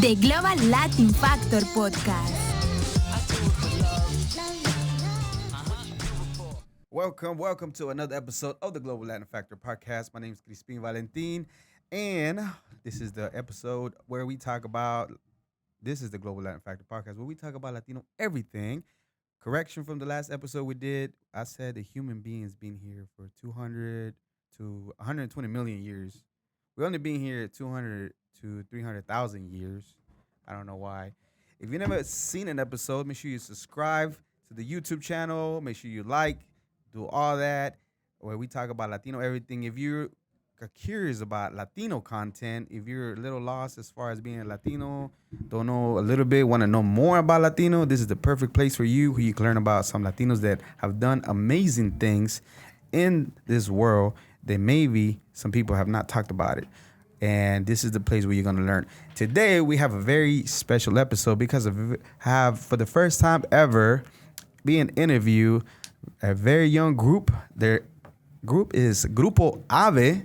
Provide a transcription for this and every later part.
The Global Latin Factor Podcast. Welcome to another episode of the Global Latin Factor Podcast. My name is Crispin Valentin, and this is the episode where we talk about, this is the Global Latin Factor Podcast, where we talk about Latino everything. Correction from the last episode we did, I said the human beings been here for 200 to 120 million years. We only been here 200 to 300,000 years. I don't know why. If you never seen an episode, make sure you subscribe to the YouTube channel. Make sure you like, do all that, where we talk about Latino everything. If you're curious about Latino content, if you're a little lost as far as being a Latino, don't know a little bit, want to know more about Latino, this is the perfect place for you, where you can learn about some Latinos that have done amazing things in this world that maybe some people have not talked about it. And this is the place where you're going to learn. Today, we have a very special episode because of have, for the first time ever, being interviewed a very young group. Their group is Grupo Ave.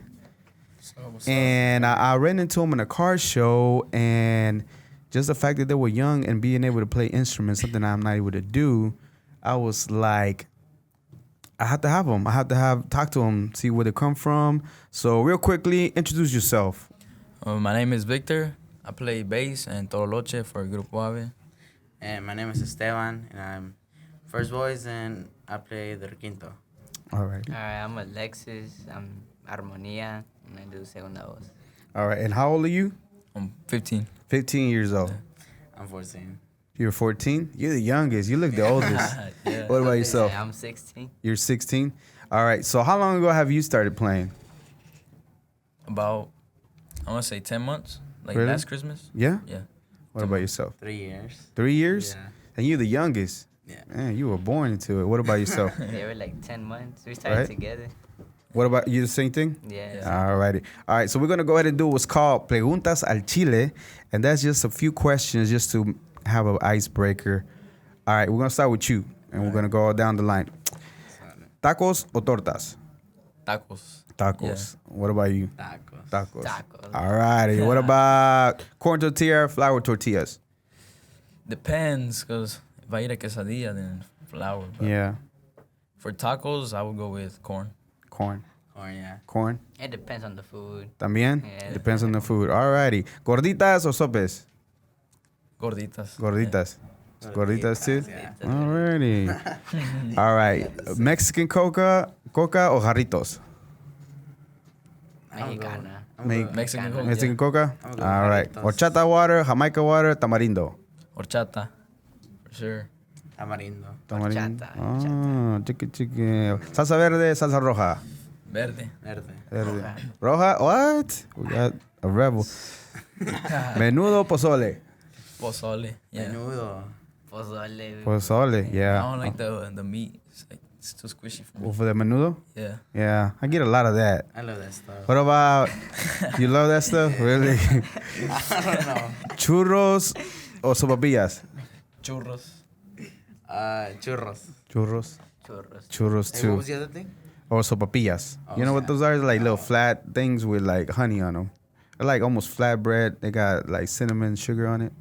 And I ran into them in a car show, and just the fact that they were young and being able to play instruments, something I'm not able to do, I was like, I have to have them. I have to talk to them, see where they come from. So real quickly, introduce yourself. My name is Victor. I play bass and tololoche for Grupo Ave. And my name is Esteban, and I'm first voice, and I play the requinto. All right. Alright, I'm Alexis. I'm Armonía, and I do segunda voz. All right. And how old are you? I'm 15. 15 years old. I'm 14. You're 14? You're the youngest. You look the oldest. Yeah. What about yourself? I'm 16. You're 16? All right. So how long ago have you started playing? About, I want to say 10 months. Like Really? last Christmas. Yeah? Yeah. What about yourself? 3 years. 3 years? Yeah. And you're the youngest? Yeah. Man, you were born into it. What about yourself? They were like 10 months. We started Right. together. What about you? The same thing? Yeah. All righty. All right. So we're going to go ahead and do what's called Preguntas al Chile. And that's just a few questions just to have an icebreaker. All right. We're going to start with you. And we're going to go down the line. Tacos or tortas? Tacos. Tacos. What about you? Tacos. Tacos. Tacos. All righty. What about corn tortilla, flour tortillas? Depends, because if I eat a quesadilla, then flour. But Yeah. for tacos, I would go with corn. Corn. Or yeah. Corn. It depends on the food. También? Yeah. Depends on the food. All righty. Gorditas or sopes? Gorditas. Gorditas. Gorditas too? Yeah. Alrighty. All right. Mexican coca or jarritos? Mexicana. Mexican Coke. Mexican Yeah. coca? I'm good All right. jarritos. Horchata water, Jamaica water, tamarindo. Horchata. For sure. Tamarindo. Tamarindo. Horchata, Chiqui. Salsa verde, salsa roja. Verde. Verde. Verde. Roja? What? We got a rebel. Menudo pozole. Pozole. Yeah. Menudo. Pozole. Pozole, I yeah. don't like the meat. It's too squishy for me. For the menudo? Yeah. Yeah. I get a lot of that. I love that stuff. What about, you love that stuff? Really? I don't know. Churros or sopapillas? Churros. Churros. Churros. Churros. Churros Hey, too. what was the other thing? Or sopapillas. Oh, You know what those are? Like little flat things with like honey on them. They're like almost flat bread. They got like cinnamon sugar on it.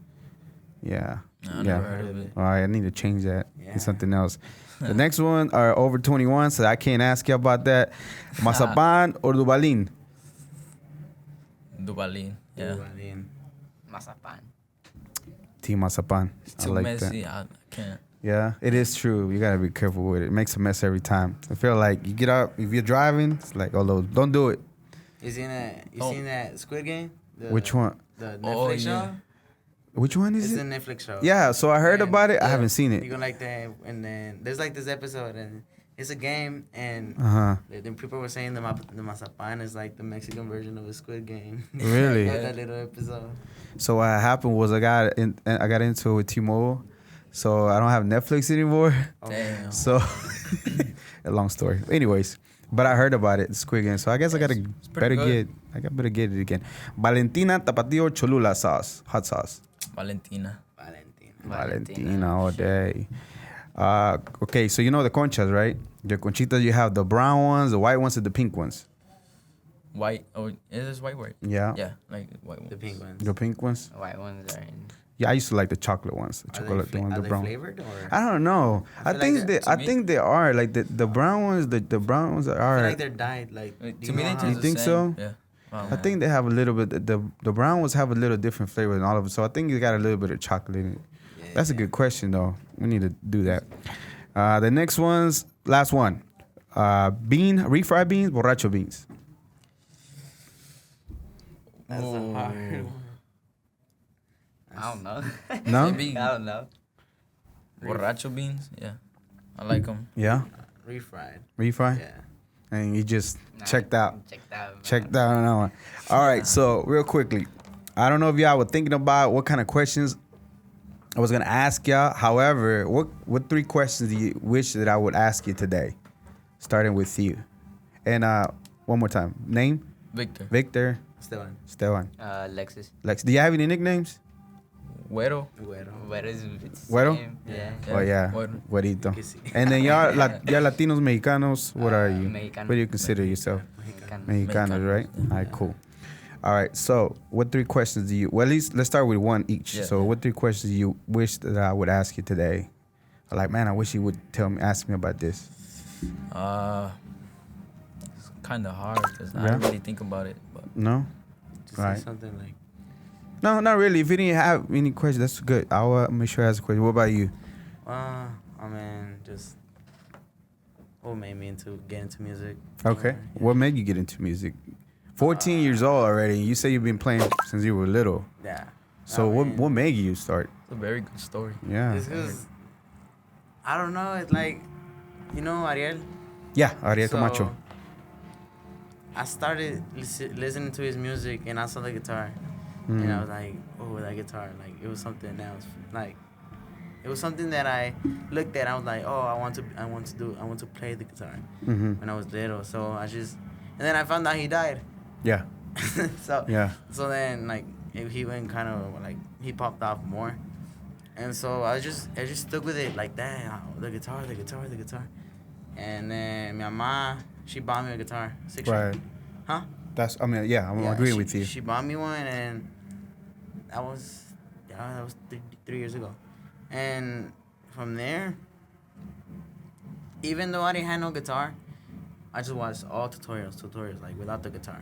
Yeah. No, I Yeah. never heard of it. All right, I need to change that. Yeah. Get something else. The next one are over 21, so I can't ask you about that. Mazapan or Dubalin? Dubalin. Yeah. Duvalin. Mazapan. Team Mazapan. It's I too like messy. that. I can't. Yeah, it is true. You gotta be careful with it. It makes a mess every time. I feel like you get up, if you're driving, it's like, oh, no, don't do it. You seen that? You Oh. seen that Squid Game? The, Which one? The Netflix Oh, yeah. show. Which one is It's a it? Netflix show. Yeah, so I heard And, about it. I yeah, haven't seen it. You gonna like that, and then there's like this episode, and it's a game, and Uh-huh. then people were saying the mazapan is like the Mexican version of a Squid Game. Really? Of that little episode. So what happened was I got into it with T-Mobile, so I don't have Netflix anymore. Oh, Damn. So a long story. Anyways, but I heard about it, Squid Game. So I guess I gotta better good. get it again. Valentina Tapatio Cholula sauce, hot sauce. Valentina. Valentina all day. Okay, so you know the conchas, right? The conchitas, you have the brown ones, the white ones, and the pink ones. white. Oh, is this white? Yeah. Yeah, like white ones. The pink ones. The pink ones. White ones are in. Yeah, I used to like the chocolate ones. The chocolate, the ones, Are the they brown. flavored or? I don't know. I feel like think they're- they. I to me- think they are like the brown ones. The brown ones I feel are. like they're dyed. Like, do To me, know they how- taste You the think same. so? Yeah. I think they have a little bit. The brown ones have a little different flavor than all of them. So I think you got a little bit of chocolate in it. Yeah, That's a good question though. We need to do that. The next one's last one. Refried beans, borracho beans. That's a Ooh. hard one. I don't know. No? Maybe I don't know. borracho beans. Yeah, I like them. Yeah, Refried. refried. Yeah. And you just Nah, checked out. Checked out. Checked out on that one. All right, so real quickly, I don't know if y'all were thinking about what kind of questions I was gonna ask y'all. However, what 3 questions do you wish that I would ask you today? Starting with you. And one more time. Name? Victor. Esteban. Lexus. Lex. Do you have any nicknames? Güero. What is it? Güero? Same, yeah. Oh yeah, Güero. Güerito. Que sí. And then y'all Latinos, Mexicanos. What are you? Mexicano. What do you consider yourself? Mexicano. Mexicanos, right? All right, cool. All right, so what 3 questions do you? Well, at least let's start with one each. Yeah. So, what 3 questions do you wish that I would ask you today? Like, man, I wish you would ask me about this. It's kind of hard because I Yeah. don't really think about it. But No, Just Right. say something like. no, not really. If you didn't have any questions, that's good. I'll make sure I ask a question. What about you? I mean, just what made me get into music. Okay. Yeah. What made you get into music? 14 years old already. You say you've been playing since you were little. Yeah. So I what mean, what made you start? it's a very good story. Yeah. It's 'cause, I don't know. It's like, you know, Ariel. Yeah, Ariel Camacho. I started listening to his music and I saw the guitar, and I was like, oh, that guitar, like it was something else. Like, it was something that I looked at. I was like, oh, I want to play the guitar Mm-hmm. when I was little. So and then I found out he died. Yeah. So Yeah. So then like he went kind of like he popped off more, and so I just stuck with it like that. The guitar, and then my mama, she bought me a guitar, 6 Right. string. Huh? I'm agreeing with you. She bought me one, and that was 3 years ago, and from there, even though I didn't have no guitar, I just watched all tutorials like without the guitar.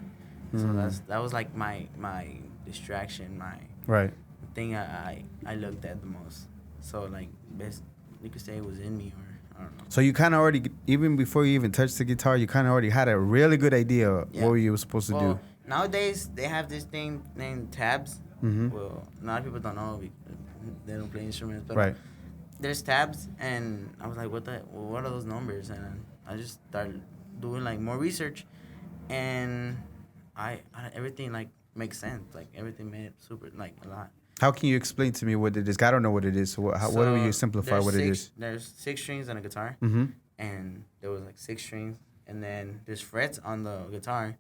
So that was like my distraction, my Right. thing I looked at the most. So like best you could say it was in me, or I don't know. So you kind of already, even before you even touched the guitar, you kind of already had a really good idea Yeah. what you were supposed to Well, do. nowadays they have this thing named tabs. Mhm. Well, a lot of people don't know. They don't play instruments, but Right. there's tabs, and I was like, what are those numbers? And I just started doing like more research, and I everything like makes sense. Like everything made it super like a lot. How can you explain to me what it is? I don't know what it is. So what do you simplify there's what it six- is? There's 6 strings on a guitar, Mm-hmm. and there was like 6 strings, and then there's frets on the guitar,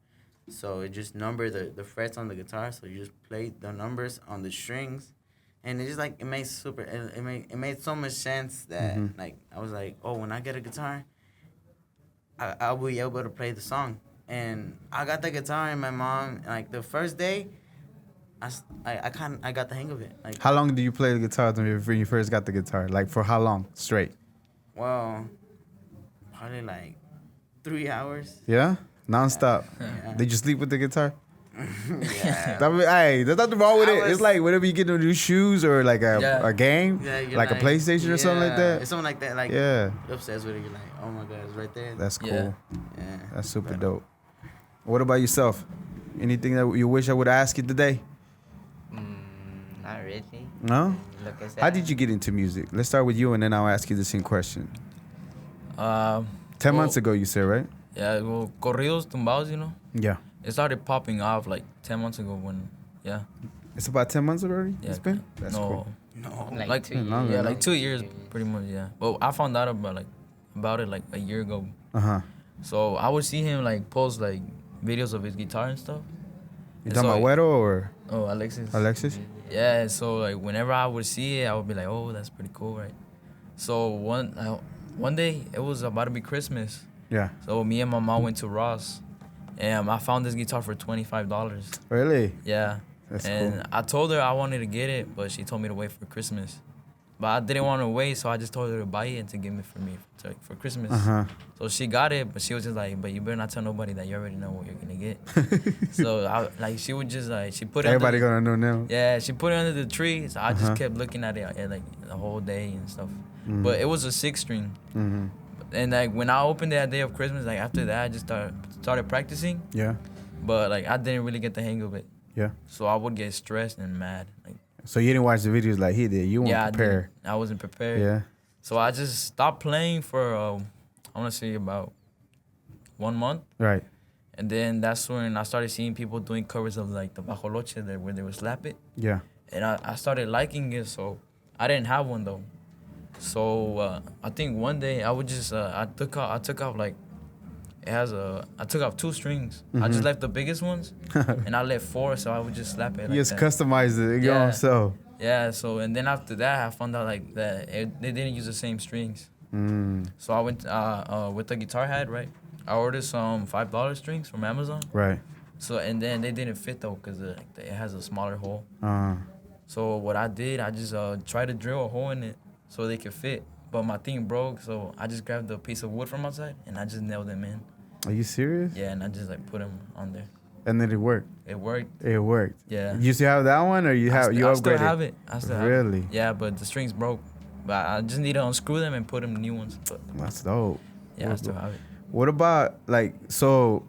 so it just number the frets on the guitar. So you just play the numbers on the strings, and it just like it made super. It made so much sense that like I was like, oh, when I get a guitar, I'll be able to play the song. And I got the guitar, and my mom, like the first day, I got the hang of it. Like, How long do you play the guitar when you first got the guitar? Like for how long straight? well, probably like 3 hours. Yeah, nonstop. Yeah. Did you sleep with the guitar? Yeah. Hey, there's nothing wrong with I it. It's was- like whenever you get new shoes or like Yeah. a game, Yeah, you're like a PlayStation or something like yeah, that. Something like that. Like, Yeah, you're obsessed with it. You're like, oh my god, it's right there. that's cool. Yeah. Yeah. That's super But, dope. What about yourself? Anything that you wish I would ask you today? Not really. No? Like I said, How did you get into music? Let's start with you and then I'll ask you the same question. 10 Well, months ago, you said, right? Yeah, well, corridos tumbados, you know, Yeah. it started popping off like 10 months ago when, yeah. It's about 10 months already? Yeah, It's been? That's no, cool. No. like 2 years. longer, yeah, no? like 2 years, pretty much, yeah. But I found out about it like a year ago. Uh-huh. So I would see him like post like videos of his guitar and stuff. You And talking so, about Güero or Oh, Alexis. Alexis? Yeah, so like whenever I would see it, I would be like, oh, that's pretty cool, right? So one day it was about to be Christmas. Yeah. So me and my mom went to Ross, And I found this guitar for $25. Really? Yeah. That's and cool. I told her I wanted to get it, but she told me to wait for Christmas. But I didn't want to wait, so I just told her to buy it and to give it for Christmas. So she got it, but she was just like, "But you better not tell nobody that you already know what you're gonna get." So she would just she put it. Everybody gonna know now. Yeah, she put it under the tree, so I just kept looking at it like the whole day and stuff. But it was a 6-string. And like when I opened it that day of Christmas, like after that, I just started practicing. Yeah. But like I didn't really get the hang of it. Yeah. So I would get stressed and mad. Like So you didn't watch the videos like he did. You weren't prepared. I wasn't prepared. Yeah. So I just stopped playing for I want to say about 1 month. Right. And then that's when I started seeing people doing covers of like the bajoloche where they would slap it. Yeah. And I started liking it. So I didn't have one though. So I think one day I would just I took out like I took off 2 strings. I just left the biggest ones, and I left 4, so I would just slap it. You just customized it. Yeah. So. Yeah. So and then after that, I found out like that they didn't use the same strings. So I went with the guitar I had, right. I ordered some $5 strings from Amazon. Right. So and then they didn't fit though because it has a smaller hole. So what I did, I just tried to drill a hole in it so they could fit. But my thing broke, so I just grabbed a piece of wood from outside and I just nailed them in. Are you serious? Yeah, and I just like put them on there. And then it worked. It worked. It worked. Yeah. You still have that one, or you upgraded? I still have it. I still have it. Really? Yeah, but the strings broke. But I just need to unscrew them and put them new ones. But That's dope. yeah, I still have it. What about so?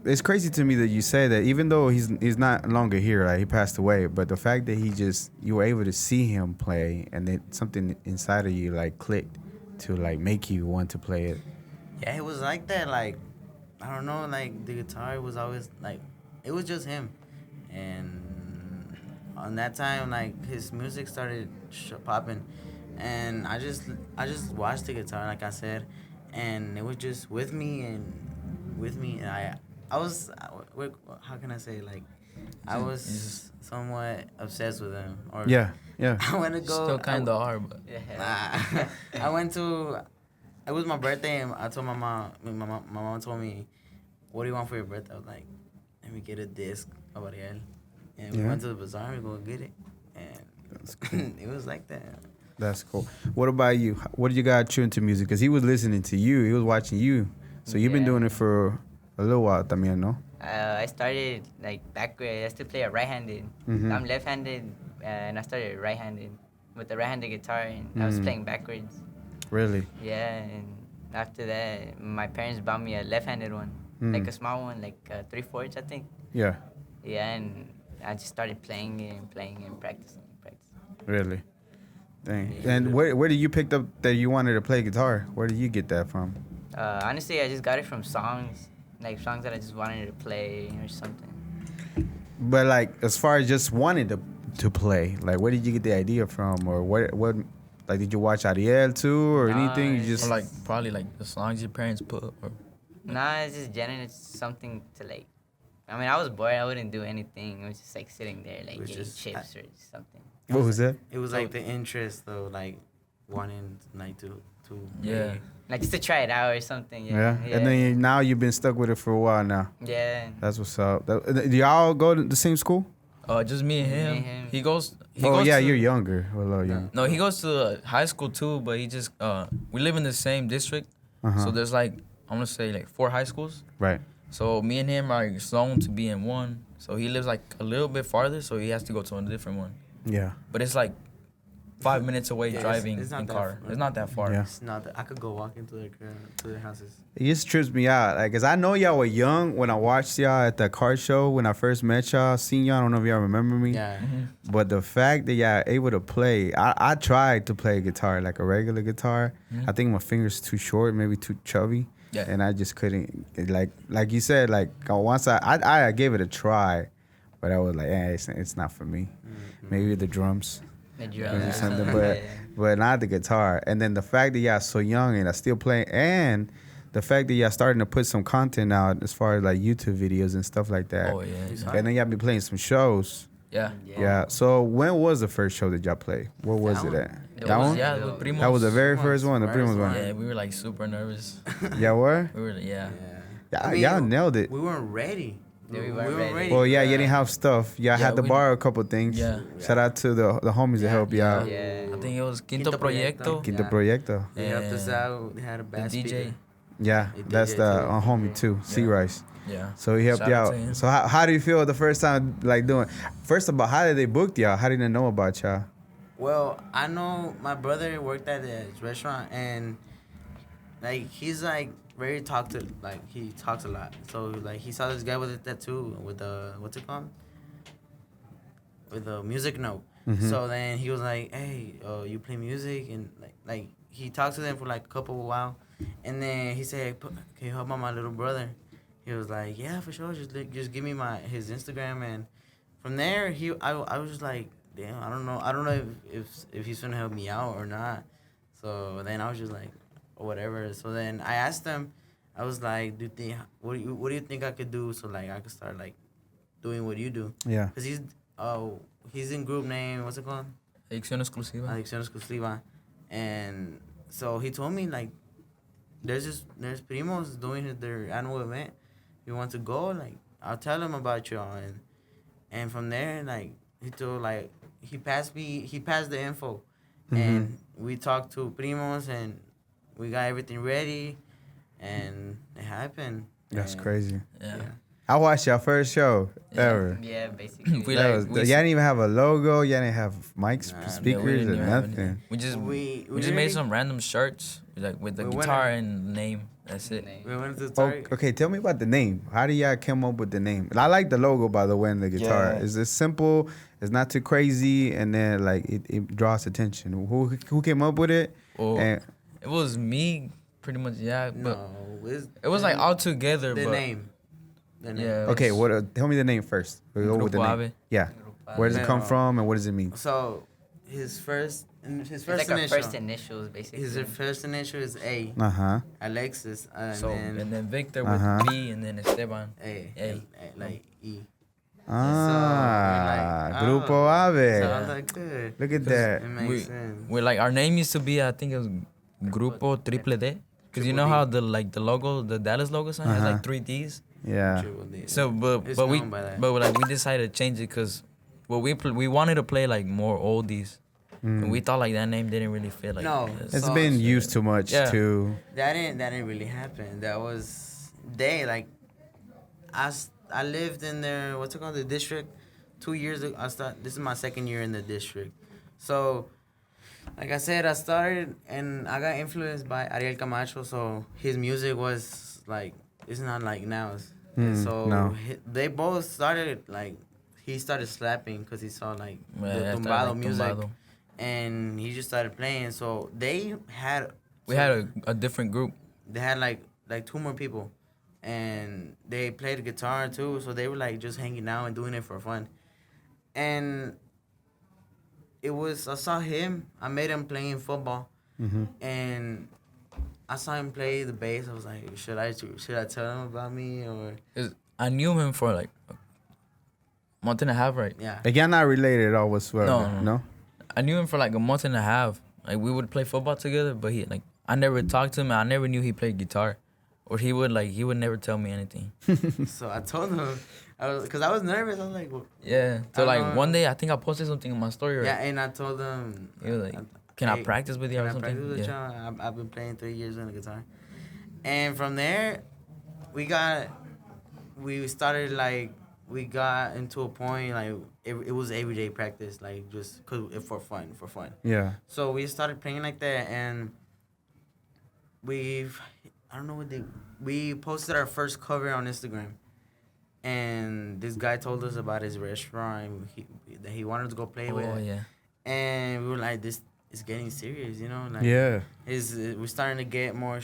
It's crazy to me that you say that, even though he's not longer here, like he passed away, but the fact that you were able to see him play, and then something inside of you like clicked to like make you want to play it. Yeah, it was like that. Like, I don't know. Like the guitar was always like, it was just him, and on that time, like his music started popping, and I just watched the guitar, like I said, and it was just with me, and I was, how can I say, like, I was somewhat obsessed with him. Or Yeah. I went to go. Still kind of hard, but I went to. It was my birthday, and I told my mom. My mom told me, "What do you want for your birthday?" I was like, "Let me get a disc of Ariel." And we went to the bazaar. We go get it, and That's cool. it was like that. That's cool. What about you? What did you got you into music? Because he was listening to you. He was watching you. So you've been doing it for a little while, también, no? I started like backward. I used to play right-handed. I'm left-handed, and I started right-handed with the right-handed guitar, and I was playing backwards. Really? Yeah, and after that, my parents bought me a left-handed one, like a small one, like 3/4, I think. Yeah. Yeah, and I just started playing and practicing. Really? Dang. Yeah. And where did you pick up that you wanted to play guitar? Where did you get that from? Honestly, I just got it from songs, like songs that I just wanted to play or something. But like, as far as just wanting to play, like, where did you get the idea from, or what? Like, did you watch Ariel too, or anything? You just or like probably like the songs your parents put. Or Nah, it's just genuine. It's something to like. I mean, I was bored. I wouldn't do anything. It was just like sitting there, like was getting just- chips or something. what was that? It was like the interest, though, like wanting like to. yeah. play. Like just to try it out or something. Yeah. And then now you've been stuck with it for a while now. Yeah. That's what's up. Do y'all go to the same school? Just me and him. Me and him. He goes. Yeah, to, you're younger. A little younger. No, he goes to high school too, but he just we live in the same district, so there's like I'm gonna say like 4 high schools. Right. So me and him are zoned to be in one. So he lives like a little bit farther, so he has to go to a different one. Yeah. But it's like 5 minutes away Yeah, driving it's not in that car. far. It's not that far. Yeah. It's not that I could go walk into their houses. It just trips me out. Like, 'cause I know y'all were young when I watched y'all at the car show when I first met y'all, seen y'all. I don't know if y'all remember me. Yeah. But the fact that y'all able to play, I tried to play guitar, like a regular guitar. I think my fingers too short, maybe too chubby. Yeah. And I just couldn't, like you said, like once I gave it a try, but I was like, it's not for me. Maybe the drums. The Maybe drums. something, but not the guitar. And then the fact that y'all so young and I still playing, and the fact that y'all starting to put some content out as far as like YouTube videos and stuff like that. Oh yeah. And then y'all be playing some shows. Yeah. Yeah. So when was the first show that y'all played? Where was That it one. at? It That was, one? Yeah, with Primos. That was the very first one, the First Primos one. one. Yeah, we were like super nervous. Yeah, what? We were yeah. Y'all nailed it. We weren't ready. Yeah, we weren't ready. Well, yeah, you didn't have stuff. Y'all had to we- borrow a couple things. Yeah. Shout out to the homies that helped you out. Yeah. I think it was Quinto Proyecto. Quinto Yeah. Proyecto. They helped us And out. They had a The bad DJ. speaker. Yeah, They that's did the it too. homie too, C Yeah. Rice. Yeah. So he helped Shout you out out. to him. So how do you feel the first time like doing? First of all, how did they book y'all? How did they know about y'all? Well, I know my brother worked at this restaurant, and like he's like very talkative. Like he talks a lot. So like he saw this guy with a tattoo with a what's it called? With a music note. Mhm. So then he was like, "Hey, you play music?" And like he talked to them for like a couple of while, and then he said, "Can you help out my little brother?" He was like, "Yeah, for sure. Just give me his Instagram." And from there, I was just like, "Damn, I don't know if he's gonna help me out or not." So then I was just like, whatever. So then I asked him, I was like, what do you think I could do so like I could start like doing what you do? Yeah. Cause he's in group name, what's it called? Adicción exclusiva. Adicción Exclusiva. And so he told me like there's primos doing their annual event. If you want to go, like I'll tell them about you all. And from there, like he told like he passed the info. And we talked to primos and we got everything ready and it happened. That's And, crazy. Yeah. I watched your first show ever. Yeah, basically. We That like- was, we y'all didn't even have a logo. Y'all didn't have mics, Nah, Yeah, we speakers, didn't or even have nothing. anything. We just We made literally- some random shirts like with the We went guitar in- and the name. That's it. We went to Oh, Target. okay, tell me about the name. How do y'all come up with the name? I like the logo, by the way, and the guitar. Yeah. It's just simple. It's not too crazy, and then like it draws attention. Who came up with it? Oh, And it was me, pretty much. Yeah, but No, it was like all together. the but name. The name. Yeah. it okay, was- tell me the name first. We'll go with the Grupo name. Ave. Yeah. Where does it come No. from, and what does it mean? So his first It's like our initial. first initials, basically. His first initial is A. Uh huh. Alexis, and So then and then Victor Uh-huh. with B and then Esteban. A. A. Like E. Ah, So, we're like, Grupo Ave. Sounds like good. Look at It that. makes We, sense. we like our name used to be I think it was Grupo Triple D. Cause you know how the logo, the Dallas logo sign has Uh-huh. like 3 Ds. Yeah. Triple D. So It's but we known by that. like we decided to change it because we wanted to play like more oldies. And we thought like that name didn't really fit like No. us. It's So- been used too much Yeah. too. That didn't really happen. That was like I lived in there. What's it called? The district. 2 years ago, this is my second year in the district. So, like I said, I started and I got influenced by Ariel Camacho. So his music was like it's not like now's. So no. they both started like he started slapping because he saw like Yeah, the after, tumbado like, music, tumbado. and he just started playing. So they had We had a different group. they had like 2 more people, and they played guitar too. So they were like just hanging out and doing it for fun. And I saw him. I made him playing football, and I saw him play the bass. I was like, should I tell him about me or 'Cause I knew him for like a month and a half, right? yeah? Like y'all not related at all whatsoever. No. No. I knew him for like a month and a half. Like we would play football together, but I never talked to him. I never knew he played guitar, or he would never tell me anything. So I told him, because I was nervous. I was like, well, Yeah. So I like know. one day I think I posted something in my story. Right? yeah, and I told him, He was like, "Can I hey, practice with you Can or I something?" practice with Yeah. y'all? I've been playing 3 years on the guitar, and from there, we started like we got into a point like it was everyday practice, like just for fun. Yeah. So we started playing like that, and we posted our first cover on Instagram, and this guy told us about his restaurant that he wanted to go play with. Oh yeah. And we were like, this is getting serious, you know? Like, Yeah. we're starting to get more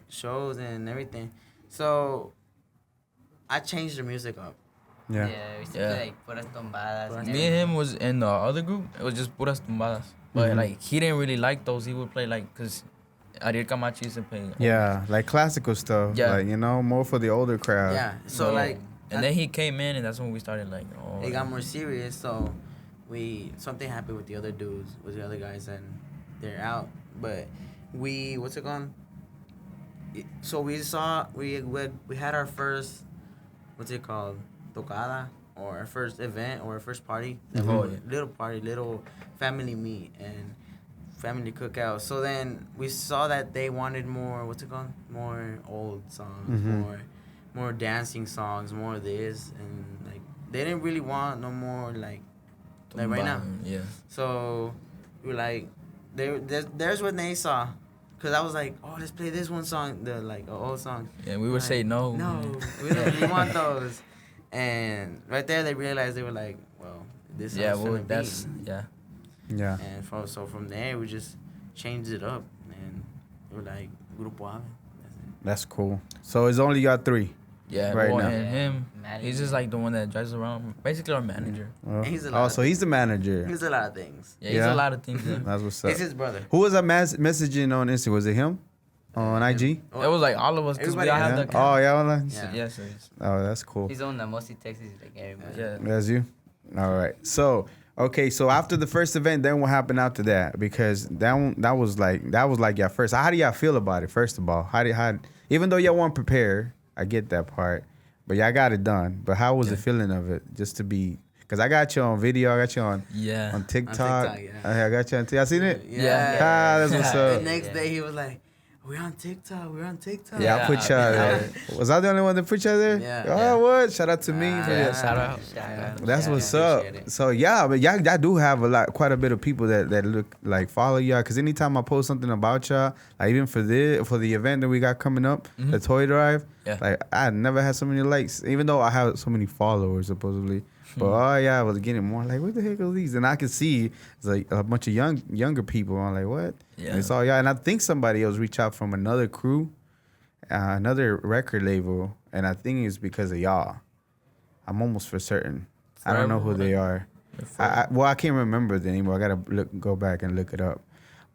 shows and everything. So I changed the music up. Yeah. Yeah, we used to Yeah. play like puras tombadas. and Me and him was in the other group. It was just puras tumbadas. But like he didn't really like those. He would play like cause Ariel Camacho used to play. Yeah. Like classical stuff. Yeah. Like, more for the older crowd. Yeah. So, like, And then he came in, and that's when we started like. Oh. it got more serious. So something happened with the other dudes, with the other guys, and they're out. But what's it called? So we had our first, what's it called, tocada, or our first event or our first party. Oh, yeah. Little party, little family meet and family cookout. So then we saw that they wanted more, what's it called, more old songs, more dancing songs, more of this, and like they didn't really want no more like right now. Yeah. So we were like, there's what they saw. Cause I was like, oh, let's play this one song, the like old song. Yeah, we would Like, say no. No, we don't really want those. And right there, they realized, they were like, well, this Yeah, song's well, finna that's beat. Yeah. And from there, we just changed it up, and we were like Grupo Ave. That's it. That's cool. So it's only y'all three. Yeah, Right well, now. and him, Manager. he's just like the one that drives around. Basically, our manager. Well, He's a lot of so he's the manager. He's a lot of things. Yeah, he's Yeah. a lot of things. Yeah. That's what's up. It's his brother. Who was that messaging on Instagram? Was it him on IG? It was like all of us because we Everybody all has have the Yeah. account. Oh yeah, online? Yeah. Yes, yes. Oh, that's cool. He's the one that mostly texts like everybody. Yeah. That's you. All right. So okay. So after the first event, then what happened after that? Because that was like your first. How do y'all feel about it? First of all, even though y'all weren't prepared, I get that part, but y'all got it done. But how was the feeling of it? Just to be. Cause I got you on video, I got you on Yeah. TikTok. yeah. I got you on TikTok. Y'all seen it? Yeah. Ah, that's what's The up. next day, he was like, we're on TikTok. We're on TikTok. Yeah, I put y'all there. Was I the only one that put y'all there? Yeah. Oh, Yeah. what? Shout out to me. Ah, for Yeah, that. shout out. That's Yeah, what's I up. appreciate it. So yeah, but y'all do have quite a bit of people that look like follow y'all. Cause anytime I post something about y'all, like even for the event that we got coming up, the toy drive, Yeah. like I never had so many likes, even though I have so many followers supposedly. But oh yeah, I was getting more like, what the heck are these? And I could see it's like a bunch of younger people. I'm like, what? Yeah. And it's all y'all. And I think somebody else reached out from another crew, another record label, and I think it's because of y'all. I'm almost for certain. I don't know who they are. I can't remember the name. I gotta go back and look it up.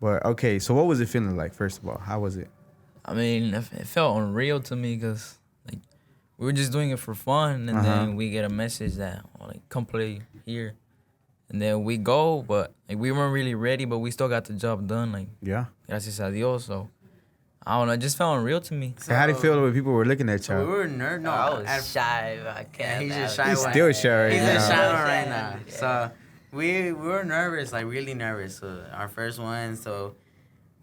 But okay, so what was it feeling like? First of all, how was it? I mean, it felt unreal to me because like we were just doing it for fun, and then we get a message that like come play here, and then we go, but like we weren't really ready, but we still got the job done. Like Yeah. gracias a Dios. So I don't know, it just felt unreal to me. So how do you feel when people were looking at So we y'all? were nerd. No, I was at- shy. I Yeah, can't. he's just I shy. was- He's still shy right He's now. just shy Yeah. right now. Yeah. So we were nervous, like really nervous. So our first one, so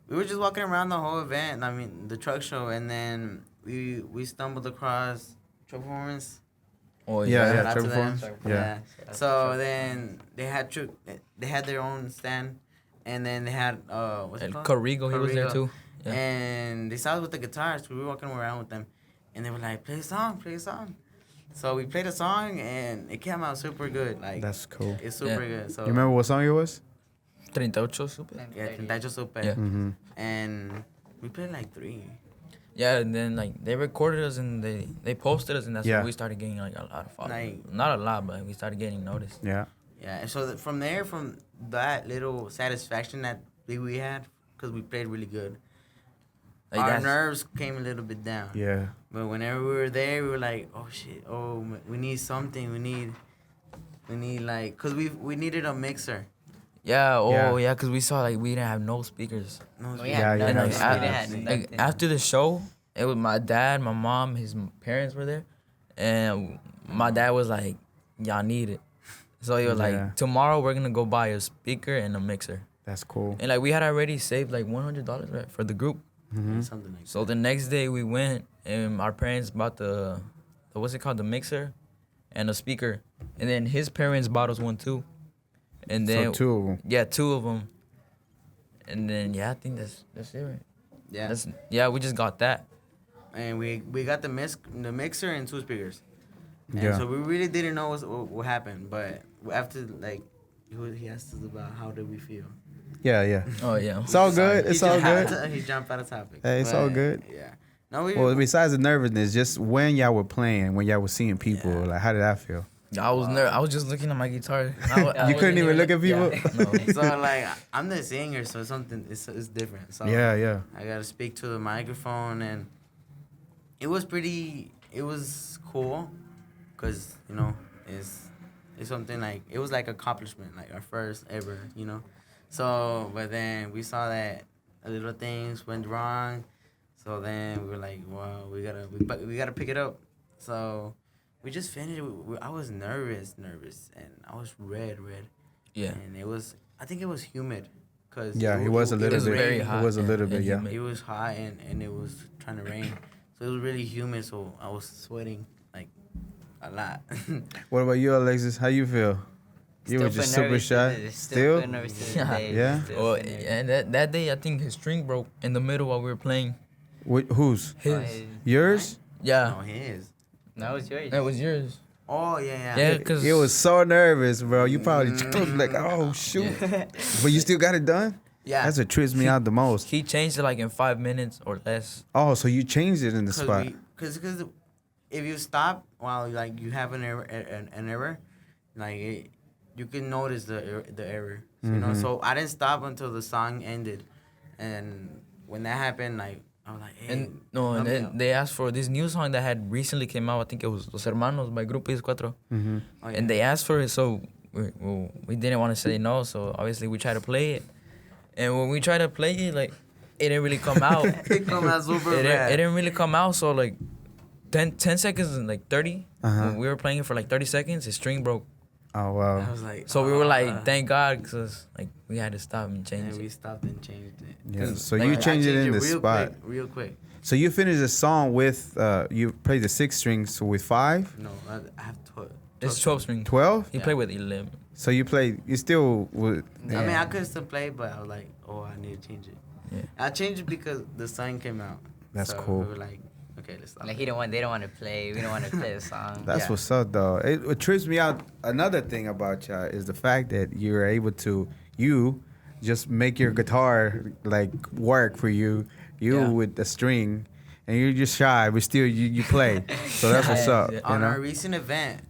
we were just walking around the whole event. I mean, the truck show, and then we stumbled across truck performance. Oh Yeah, Shout yeah, out truck to them. performance. Yeah. Yeah. So then they had their own stand, and then they had what's it And called? Corrigo, he was there Corrigo. too. Yeah. And they saw us with the guitars. So we were walking around with them, and they were like, "Play a song, play a song." So we played a song, and it came out super good. Like That's cool. it's super Yeah. good. So You remember what song it was? 38 super. Yeah, Tentacho Super. Yeah. Mm-hmm. And we played like 3. Yeah, and then like they recorded us and they posted us, and that's Yeah. when we started getting like a lot of followers. Like- Not a lot, but we started getting noticed. Yeah. Yeah, and so from there, from that little satisfaction that we had, because we played really good, Like our that's- nerves came a little bit down. Yeah. But whenever we were there, we were like, oh shit, we need something. We need like, because we needed a mixer. Yeah, Yeah. yeah, because we saw like we didn't have no speakers. No, We Yeah, had yeah, nothing. yeah. We didn't have Like nothing. after the show, it was my dad, my mom, his parents were there, and my dad was like, "Y'all need it." So he was Yeah. like, "Tomorrow we're gonna go buy a speaker and a mixer." That's cool. And like we had already saved like $100 right, for the group. something like So the next day we went and our parents bought the what's it called, the mixer and a speaker, and then his parents bought us one too. And then So 2 of them. yeah, 2 of them. And then yeah, I think that's it, right? that. Yeah. Yeah, we just got that. And we got the mixer and 2 speakers. And Yeah. so we really didn't know what happened. But after, like, he asked us about how did we feel. Yeah. Oh yeah. It's all good. It's all good. He jumped out of topic. Hey, it's all But, good. Yeah. No, we. Well, besides the nervousness, just when y'all were playing, when y'all were seeing people, like how did that feel? I was just looking at my guitar. You couldn't even look at people? Yeah, no. so like I'm the singer, so it's different. So Yeah. I gotta speak to the microphone, and it was cool, cause it's something like it was like accomplishment, like our first ever, So but then we saw that a little things went wrong, So then we were like, well, we gotta pick it up. So we just finished. I was nervous, and I was red. Yeah. And I think it was humid. Cause Yeah, it was a little was bit. very hot It was a little bit, and yeah. humid. It was hot and it was trying to rain. So it was really humid, so I was sweating like a lot. What about you, Alexis? How you feel? You were Still just feel super nervous to shy. this- Still? feel nervous to this Yeah. day. Yeah? Still Oh, feel nervous. and that day I think his string broke in the middle while we were playing. Whose? His. Yours? Yeah. No, his. No, it's yours. That was yours. Oh yeah. Yeah, because You was so nervous, bro. You probably like, oh shoot. But you still got it done? Yeah. That's what trips me out the most. he changed it like in 5 minutes or less. Oh, so you changed it in the spot. Because if you stop while like you have an error, like you can notice the error. You know. So I didn't stop until the song ended, and when that happened, like I was like, hey, And no, and help me then out. they asked for this new song that had recently came out. I think it was Los Hermanos by Grupo Ave. Mm-hmm. Oh, yeah. And they asked for it, so we didn't want to say no. So obviously we tried to play it. And when we tried to play it, like it didn't really come out. It come out super It bad. didn't really come out. So like 10 seconds and like 30. Uh-huh. When we were playing it for like 30 seconds, his string broke. Oh wow. I was like, So we were "Ah." like, thank God, because like we had to stop and change And we it. stopped and changed it. Yeah. 'Cause, So like, you I changed it in the real spot. quick, real quick. So you finished the song with you played the 6 strings with 5? No, I have to. It's 12 string. 12? He Yeah. played with 11. So you played you still would I mean, Yeah. I could still play, but I was like, oh, I need to change it. Yeah. I changed it because the sun came out. That's so cool. We were like, okay, let's stop. Like they don't want to play. We don't want to play the song. That's Yeah. what's up, though. It trips me out. Another thing about y'all is the fact that you're able to just make your guitar like work for you. Yeah. With the string, and you're just shy, but still you play. So that's what's up. Yeah. You On our know? recent event,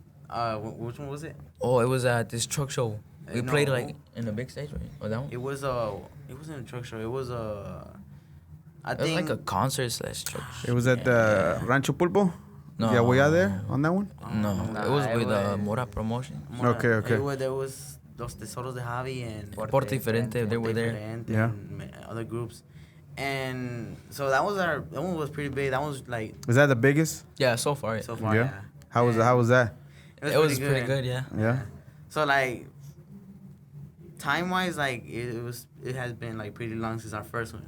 which one was it? Oh, it was at this truck show. We No. played like in the big stage, right? Or that one? It wasn't a truck show. It was I It was think like a concert / truck show. It was at the Rancho Pulpo. No. Yeah, were y'all there on that one? No, Nah, it was it with was- Mora Promotion. Okay. There was Los Tesoros de Javi and Porte Diferente, they were there. Diferente Yeah. and other groups. And so that one was pretty big. That was like Was that the biggest? Yeah, so far. so far. Yeah. Yeah. How was that? It was pretty good, yeah. Yeah. So like time wise, like it has been like pretty long since our first one.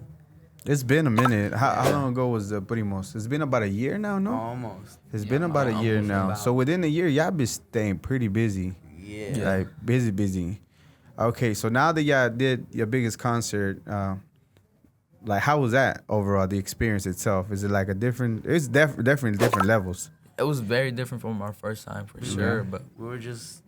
It's been a minute. How long ago was the Primos? It's been about a year now, no? Almost. It's been about a year almost now. about. So within a year, y'all been staying pretty busy. Yeah. Like busy. Okay, so now that y'all did your biggest concert, like how was that overall? The experience itself, is it like a different? It's definitely different levels. It was very different from our first time for sure, but We were just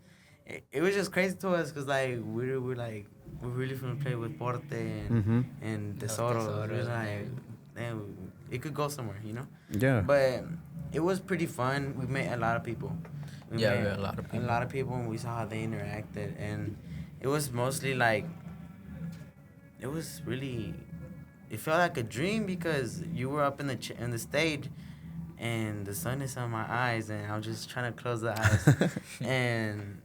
it was just crazy to us because like we were like we really finna play with Porte Mm-hmm. and Tesoro. Tesoros, It was like damn, it could go somewhere, you know. Yeah. But it was pretty fun. We met a lot of people. Yeah, we met met a lot of people. A lot of people, and we saw how they interacted, and it was mostly like it was really. It felt like a dream because you were up in the stage, and the sun is on my eyes, and I'm just trying to close the eyes, and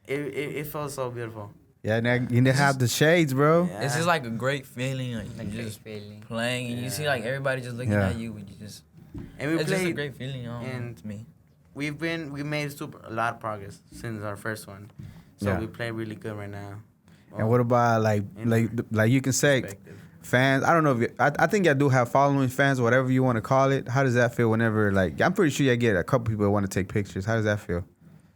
it felt so beautiful. Yeah, now you didn't have the shades, bro. Yeah. it's just like a great feeling. Like Like you great just feeling. playing and you see Yeah. like everybody just looking Yeah. at you and you just And we it's just a played. great feeling, and- to me. We made a lot of progress since our first one, so Yeah. we play really good right now. And what about like you can say Perspective. fans? I don't know if I think y'all do have following fans, whatever you want to call it. How does that feel whenever like I'm pretty sure you get a couple people that want to take pictures. How does that feel?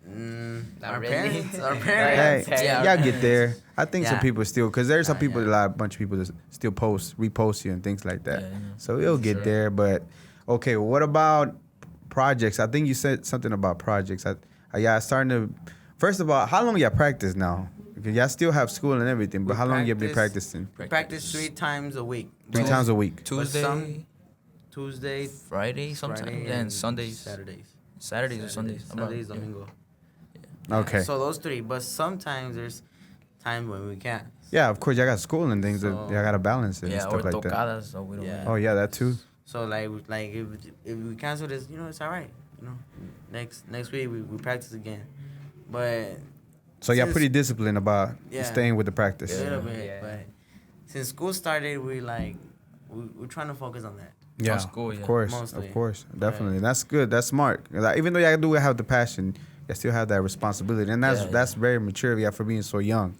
Not Our really. parents, our Hey, parents. Yeah, y'all our get there. I think some Yeah. people still, because there's some people, Yeah. a bunch of people that still repost you and things like that. Yeah, yeah. So it'll get Sure. there. But okay, what about projects? I think you said something about projects. Are y'all starting to? First of all, how long y'all practice now? Because y'all still have school and everything, but We how long y'all been practice- practicing? We practice 3 times a week. 3 Tues- times a week. Tuesday, some- Tuesday, Friday sometimes, Friday, and Sundays. Saturdays. Saturdays or Sundays. I'm not- Sundays, yeah. Domingo. Okay. So those 3, but sometimes there's times when we can't. Yeah, of course, y'all got school and things that So- y'all gotta balance it and Yeah, or stuff like that. tocadas, so we don't. Yeah. Oh yeah, that too. So like if we cancel this, it's all right. Next week we practice again, but So y'all Since- pretty disciplined about Yeah. staying with the practice. a little bit. Yeah. But since school started, we're trying to focus on that. Yeah, on school. Yeah. Mostly. of course, definitely. That's good. That's smart. Like, even though y'all do have the passion, you still have that responsibility, and that's very mature of y'all for being so young.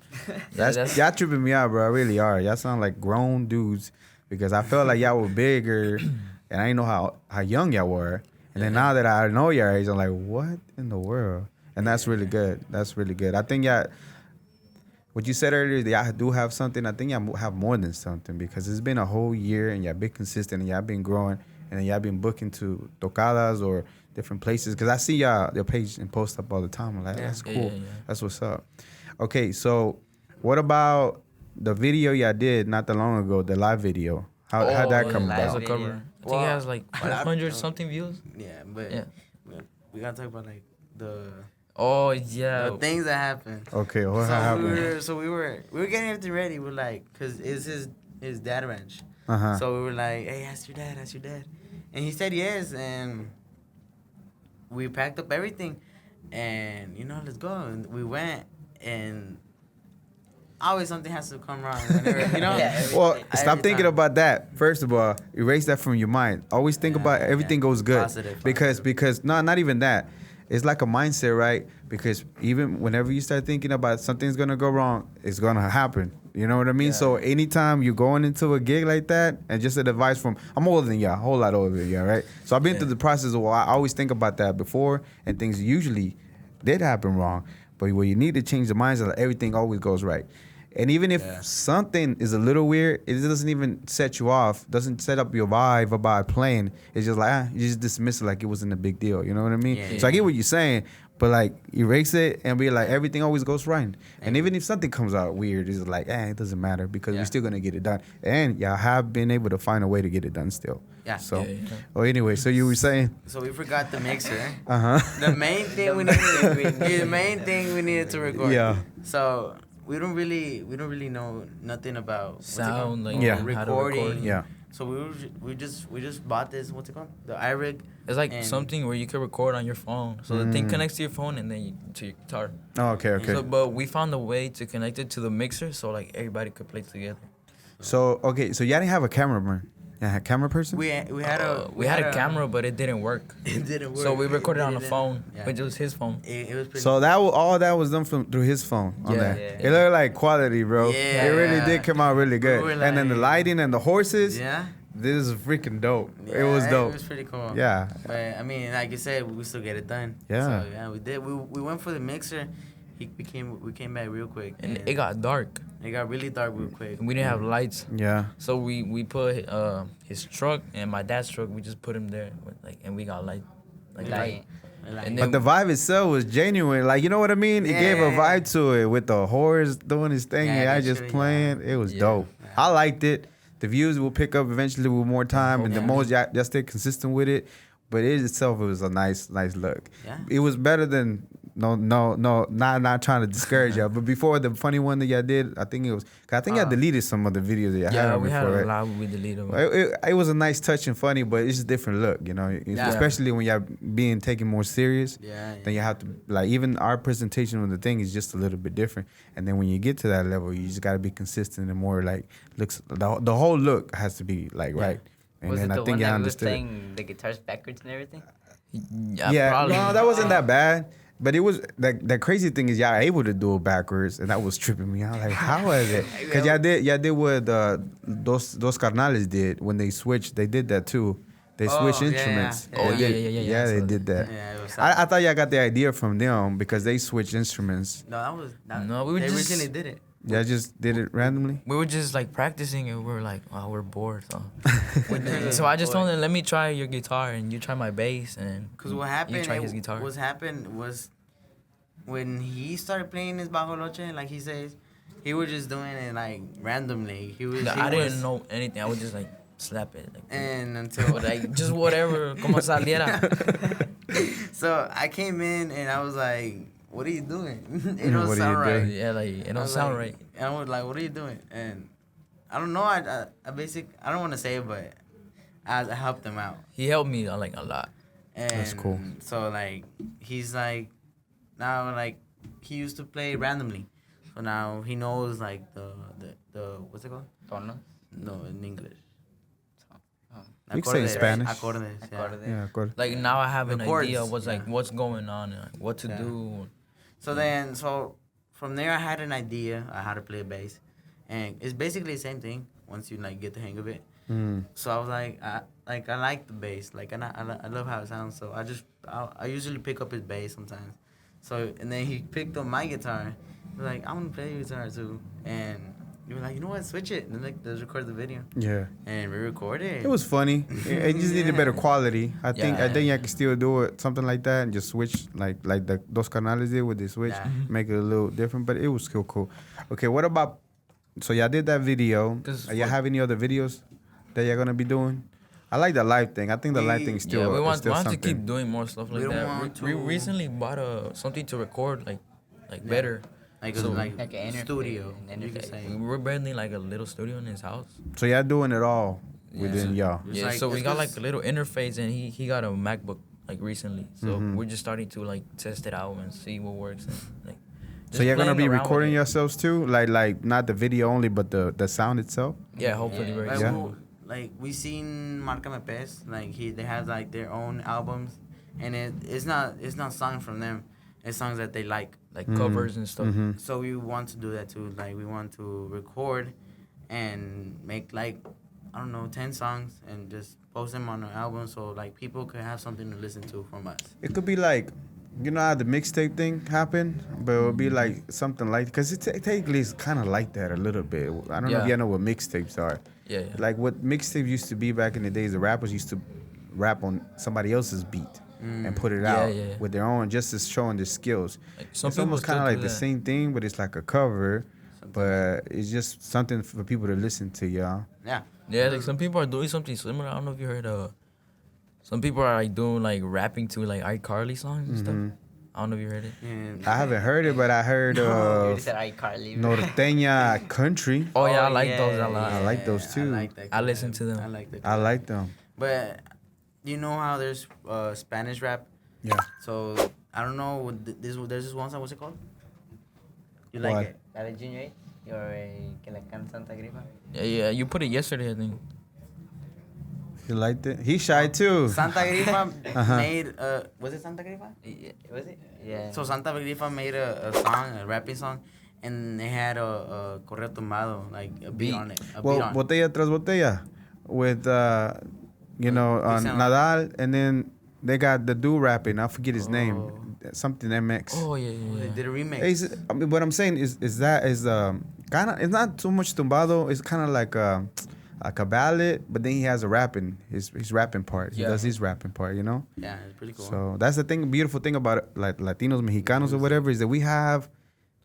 That's y'all tripping me out, bro. I really are. Y'all sound like grown dudes because I felt like y'all were bigger, and I didn't know how young y'all were. And then now that I know your age, I'm like, what in the world? And that's really good. That's really good. I think y'all, what you said earlier, that y'all do have something. I think y'all have more than something because it's been a whole year and y'all been consistent and y'all been growing and then y'all been booking to tocadas or different places. Because I see y'all, your page and post up all the time. I'm like, that's cool. Yeah. That's what's up. Okay, so what about the video y'all did not that long ago, the live video? How'd that come live That was about? a cover. video. I think it has like 500 something views. Yeah, but Yeah. we gotta talk about like the Oh yeah. the things that happened. Okay, what So happened? we were getting everything ready. We're like, cause it's his dad ranch. Uh-huh. So we were like, hey, ask your dad, and he said yes, and we packed up everything, and let's go. And we went, and always something has to come wrong. Whenever, Well, every stop thinking time. about that. First of all, erase that from your mind. Always think about everything goes good. Positive. Because no, not even that. It's like a mindset, right? Because even whenever you start thinking about something's gonna go wrong, it's gonna happen. You know what I mean? Yeah. So anytime you're going into a gig like that, and just an advice from, I'm older than y'all, a whole lot older than y'all, right? So I've been through the process of, I always think about that before, and things usually did happen wrong. But what you need to change the mindset, like everything always goes right. And even if something is a little weird, it doesn't even set you off, doesn't set up your vibe about playing. It's just like, you just dismiss it like it wasn't a big deal. You know what I mean? Yeah, So I get what you're saying, but like erase it and be like, everything always goes right. And even if something comes out weird, it's like, it doesn't matter because we're still going to get it done. And y'all have been able to find a way to get it done still. Yeah. So, anyway, so you were saying? So we forgot the mixer. Uh-huh. The main thing we needed to record. Yeah. So we don't really know nothing about Sound, like Yeah. how to recording. record. Yeah. So we just bought this, what's it called? The iRig. It's like And- something where you can record on your phone. So the thing connects to your phone and then to your guitar. Oh, okay. So, but we found a way to connect it to the mixer so like everybody could play together. So y'all didn't have a cameraman. Yeah, a camera person? We had a camera, but it didn't work. It didn't work. So we recorded on the didn't- phone, yeah. which was his phone. It was pretty. So all that was done through his phone. On Yeah. that. Yeah. It looked like quality, bro. Yeah. It really did come out really good. were And then the like- lighting and the horses. yeah. This is freaking dope. Yeah, It was dope. It was pretty cool. Yeah. But I mean, like you said, we still get it done. Yeah. So yeah, we did. We went for the mixer. We came back real quick. And it got dark. It got really dark real quick. And we didn't have lights. Yeah. So we put his truck and my dad's truck. We just put him there, and we got light. Like, And But then the vibe itself was genuine. Like, you know what I mean? It gave a Yeah. vibe to it with the horse doing his thing and I that just shit, playing. It was Yeah. dope. I liked it. The views will pick up eventually with more time and the Yeah. most y'all stay consistent with it. But it itself, it was a nice look. Yeah. It was better than not trying to discourage y'all. But before the funny one that y'all did, I think it was. 'Cause I think y'all deleted some of the videos that y'all had. yeah, on we had before, a right? lot. We deleted them. It was a nice touch and funny, but it's just a different look, you know. Especially when y'all being taken more serious. Yeah. Then you have to like even our presentation of the thing is just a little bit different. And then when you get to that level, you just gotta be consistent and more like looks. The whole look has to be like right. And was then it the I think one y'all that was understood. playing the guitars backwards and everything? Yeah, probably. no, that wasn't that bad. But it was the crazy thing is y'all able to do it backwards, and that was tripping me out. Like, how is it? Because y'all did what those carnales did when they switched. They did that too. They switched yeah, instruments. yeah. They Oh, did- yeah. Yeah, they So did that. Yeah, it was. I thought y'all got the idea from them because they switched instruments. No, that was. No, we were they just- originally did it. Y'all just did it randomly. We were just like practicing and we were like, oh, we're bored. So I just told him, let me try your guitar and you try my bass and Cause what happened? you try his guitar. What happened was when he started playing his bajo loche, like he says, he was just doing it like randomly. I didn't know anything. I would just like slap it. Like, And until like just whatever, como saliera. so I came in and I was like, "What are you doing? It don't What are sound you right." doing? Yeah, like it I don't was sound like- right. And I was like, "What are you doing?" And I don't know. I don't want to say it, but I helped him out. He helped me like a lot. And That's cool. So like he's like now like he used to play randomly, so now he knows like the what's it called? Tonos? No, in English. You can say in Spanish. Acordes, yeah. Acorde. Yeah, of course. Like now I have The an chords, idea of what's like yeah. what's going on and like, what to Yeah. do. So from there I had an idea on how to play bass, and it's basically the same thing once you like get the hang of it. So I was like, I like the bass, like I love how it sounds. So I usually pick up his bass sometimes. So and then he picked up my guitar. He was like, I want to play your guitar too, and you were like, you know what, switch it. And then like let's record the video, Yeah. and we recorded. It was funny. It just needed better quality. I think Yeah. I can still do it, something like that, and just switch like the those canales did with the switch, Yeah. make it a little different. But it was still cool. Okay, what about? So y'all did that video. Cause Y'all have any other videos that y'all gonna be doing? I like the live thing. I think the live thing is still. Yeah, we is want still to something. keep doing more stuff We like don't that. want We to- recently bought something to record like better. like So- like Like an interface, studio. an You could interface. say. We're building like a little studio in his house. So y'all doing it all within y'all. It's Yeah, like- so we it's got just- like a little interface, and he got a MacBook like recently. So we're just starting to like test it out and see what works. And, like, So just you're gonna playing be around with recording it. yourselves too, like not the video only, but the sound itself. Yeah, hopefully very Like, soon. like we seen Marcame Pes, like they have like their own albums, and it's not songs from them, it's songs that they like. Like covers and stuff. So we want to do that too. Like we want to record and make like I don't know 10 songs and just post them on our album so like people could have something to listen to from us. It could be like, you know how the mixtape thing happened, but it would be like something like, because it technically is kind of like that a little bit. I don't know if Yeah. y'all know what mixtapes are. Yeah, yeah. Like what mixtape used to be back in the days, the rappers used to rap on somebody else's beat and put it Yeah, out yeah. with their own, just as showing their skills. Like, some It's people almost kind still of do like the that. same thing, but it's like a cover, but it's just something for people to listen to, y'all. Yeah. Yeah, like some people are doing something similar. I don't know if you heard some people are like doing like rapping to like iCarly songs and stuff. I don't know if you heard it. And I haven't heard it, but I heard You of said iCarly. Norteña Country. Oh yeah, I Oh, like yeah, those a lot. I like those too. I like that. I listen to them. I like that. I like them. But you know how there's Spanish rap? Yeah. So I don't know. There's this one song. What's it called? You like What? it? La de Junior, que la canta Santa Grifa. Yeah, you put it yesterday, I think. You liked it? He's shy too. Santa Grifa made was it Santa Grifa? Yeah, was it? Yeah. So Santa Grifa made a song, a rapping song, and they had a correo tumbado, like a beat on it. A Well, beat on it. botella tras botella, with We sound- Nadal, and then they got the dude rapping. I forget his name, Oh. something MX. Oh yeah, They yeah. did a remix. I mean, what I'm saying is kind of, it's not too much tumbado. It's kind of like a ballad, but then he has a rapping, his rapping part. He Yeah. does his rapping part, you know. Yeah, it's pretty cool. So that's the thing, beautiful thing about it, like Latinos, Mexicanos, or whatever, is that we have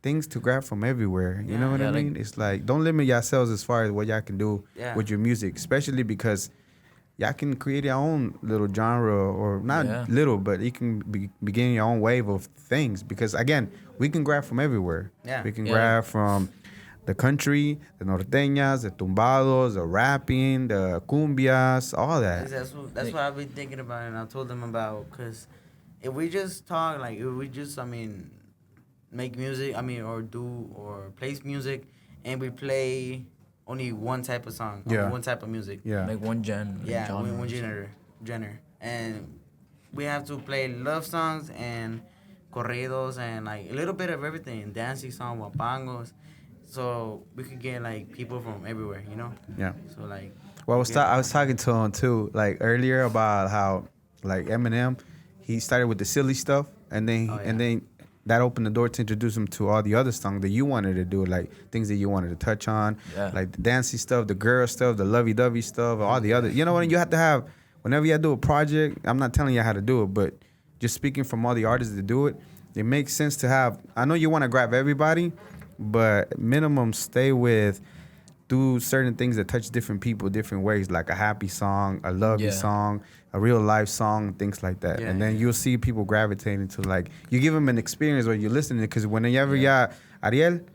things to grab from everywhere. You know what Yeah, I like- mean? It's like, don't limit yourselves as far as what y'all can do Yeah. with your music, especially because y'all can create your own little genre, or not Yeah. little, but you can begin your own wave of things. Because again, we can grab from everywhere. Yeah. We can Yeah. grab from the country, the norteñas, the tumbados, the rapping, the cumbias, all that. That's what I've been thinking about, and I told them about. Cause if we just talk, like if we just, make music, or place music, and we play only one type of song, Yeah. one type of music. Yeah. Like one genre. Yeah, one genre, and we have to play love songs and corridos and like a little bit of everything, dancing song, wapangos, so we could get like people from everywhere, you know. Yeah. So like, Well, I was talking to him too, like earlier, about how, like Eminem, he started with the silly stuff, and then Oh, yeah. and then that opened the door to introduce him to all the other songs that you wanted to do, like things that you wanted to touch on, Yeah. like the dancey stuff, the girl stuff, the lovey-dovey stuff, all the other. You know what? You have to have, whenever you do a project, I'm not telling you how to do it, but just speaking from all the artists that do it, it makes sense to have. I know you want to grab everybody, but minimum stay with. Do certain things that touch different people different ways, like a happy song, a lovey Yeah. song, a real life song, things like that. Yeah, and then yeah. you'll see people gravitating to, like, you give them an experience or you're listening, because whenever Ariel,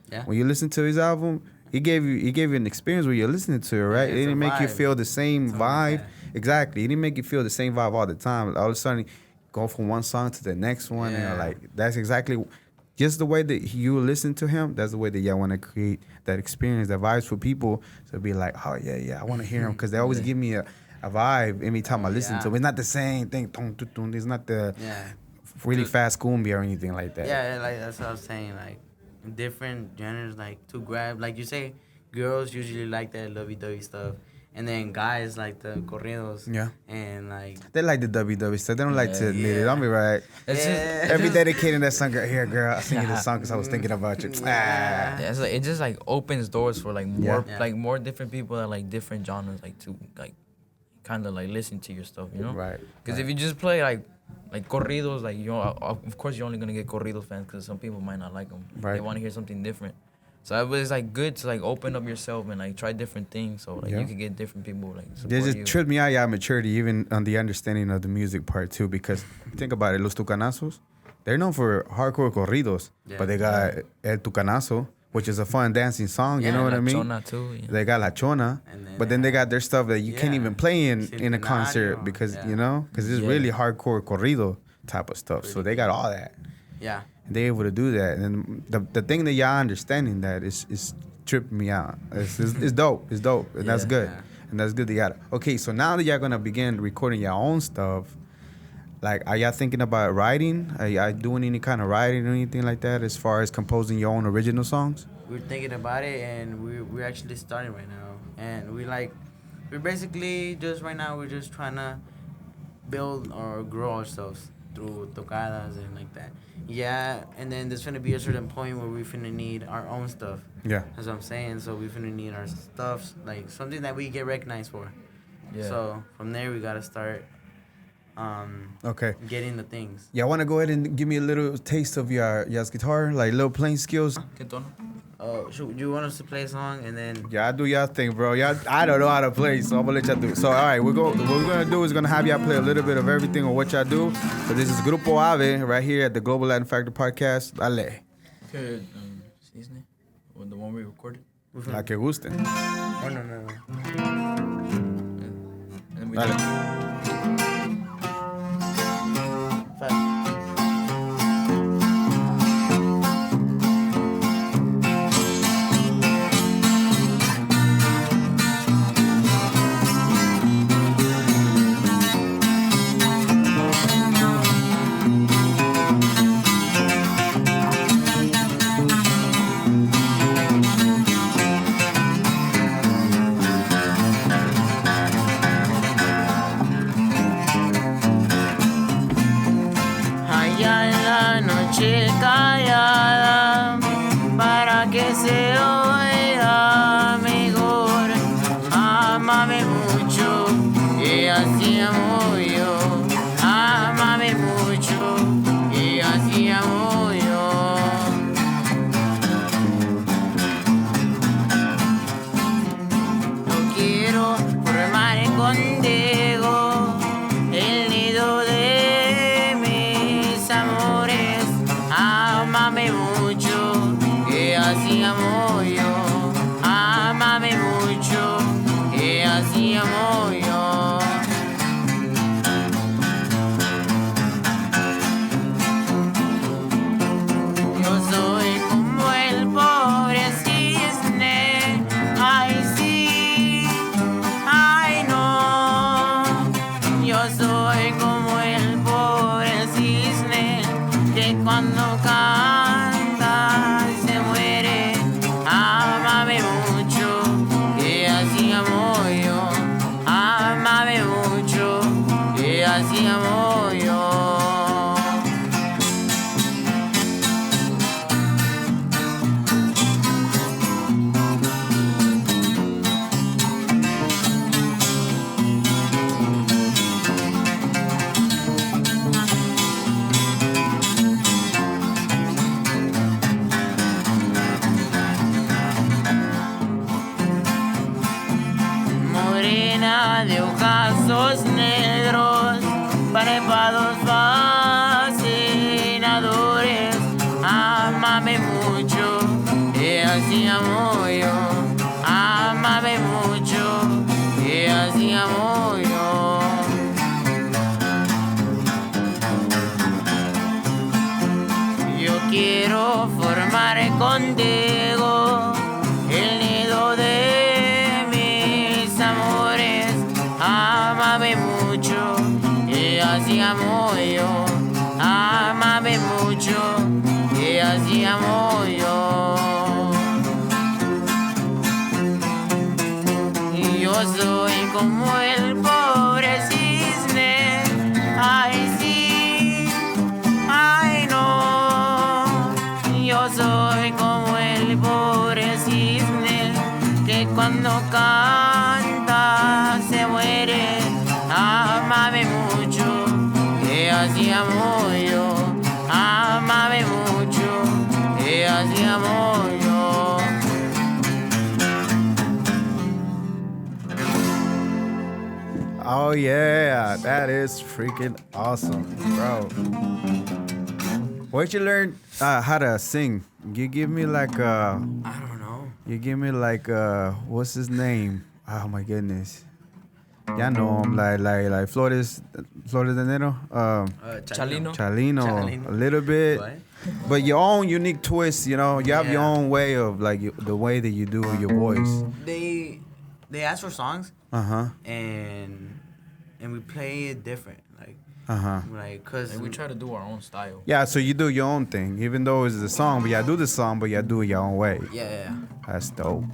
Yeah. when you listen to his album, he gave you an experience where you're listening to it, right? it's It didn't a make you vibe. feel the same Totally, vibe. yeah. Exactly. It didn't make you feel the same vibe all the time. All of a sudden, go from one song to the next one, and Yeah. like that's exactly. Just the way that you listen to him, that's the way that y'all want to create that experience, that vibes for people to be like, oh, yeah, I want to hear him. Because they always give me a a vibe every time I listen to it. It's not the same thing. It's not the really fast cumbia or anything like that. Yeah, like that's what I was saying. Like different genres, like to grab, like you say, girls usually like that lovey-dovey stuff, and then guys like the corridos. Yeah. And like They like the WW stuff. They don't like to admit it. I'll be right. Every dedicating that song, here, girl, I singing this song because I was thinking about you. Yeah, it's like, it just like opens doors for like more different people that like different genres, like to like kind of like listen to your stuff, you know? Right. Because if you just play like corridos, like you know, of course you're only gonna get corridos fans because some people might not like them. Right. They want to hear something different. So it was like good to like open up yourself and like try different things, so like you can get different people like support They just you. tripped me out, y'all maturity, even on the understanding of the music part too. Because think about it, Los Tucanazos, they're known for hardcore corridos, but they got El Tucanazo, which is a fun dancing song. You know what I mean? Chona too. Yeah. They got La Chona, but then they got their stuff that you can't even play in a concert because you know, because it's really hardcore corrido type of stuff. So they got all that. Yeah. They able to do that, and the thing that y'all understanding that is tripping me out. It's dope. It's dope, and that's good. And that's good. That y'all. Okay, so now that y'all gonna begin recording your own stuff, like, are y'all thinking about writing? Are y'all doing any kind of writing or anything like that as far as composing your own original songs? We're thinking about it, and we're actually starting right now, and we're basically just right now we're just trying to build or grow ourselves through tocadas and like that. Yeah, and then there's gonna be a certain point where we finna need our own stuff. Yeah. That's what I'm saying. So we finna need our stuff, like something that we get recognized for. Yeah. So from there we gotta start getting the things. Y'all wanna go ahead and give me a little taste of y'all's guitar, like little playing skills? ¿Qué tono? You want us to play a song and then? Yeah, I do y'all thing, bro. I don't know how to play, so I'm gonna let y'all do it. So, all right, what we're gonna do is gonna have y'all play a little bit of everything on what y'all do. So this is Grupo Ave right here at the Global Latin Factor Podcast. Dale. Okay, or the one we recorded. La que guste. Oh, no. And we Dale. Callada para que se oiga mejor. Ámame mucho y así amo yo. Ámame mucho y así amo yo. No quiero formar contigo el nido de mis amores. Ámame mucho, que así amo yo. Ámame mucho, que así amo yo. Yo soy como el pobre cisne. Ay, sí, ay, no. Yo soy como el pobre cisne que cuando canta se muere. Ámame mucho, que así amo yo. Ámame mucho, que así amo yo. Morena de ojazos negros, párpados fascinadores. Ámame mucho, que así amo yo. Ámame mucho, que así amo yo. Yo quiero formar contigo el nido de mis amores. soy como el pobre cisne. Ay, sí, ay, no. Yo soy como el pobre cisne que cuando canta se muere. Ámame mucho, que así amo yo. Ámame mucho, que así amo yo. Oh yeah, that is freaking awesome, bro. Where'd you learn how to sing? You give me like I don't know. you give me like what's his name? Oh my goodness. Yeah, I know him like Flores de Nero. Chalino. Chalino, a little bit. What? But your own unique twist, you know. You have your Yeah. own way of like the way that you do your voice. They ask for songs Uh-huh. and we play it different, Uh-huh. cause And we try to do our own style. Yeah, so you do your own thing, even though it's the song, but you do the song, but you do it your own way. yeah. That's dope.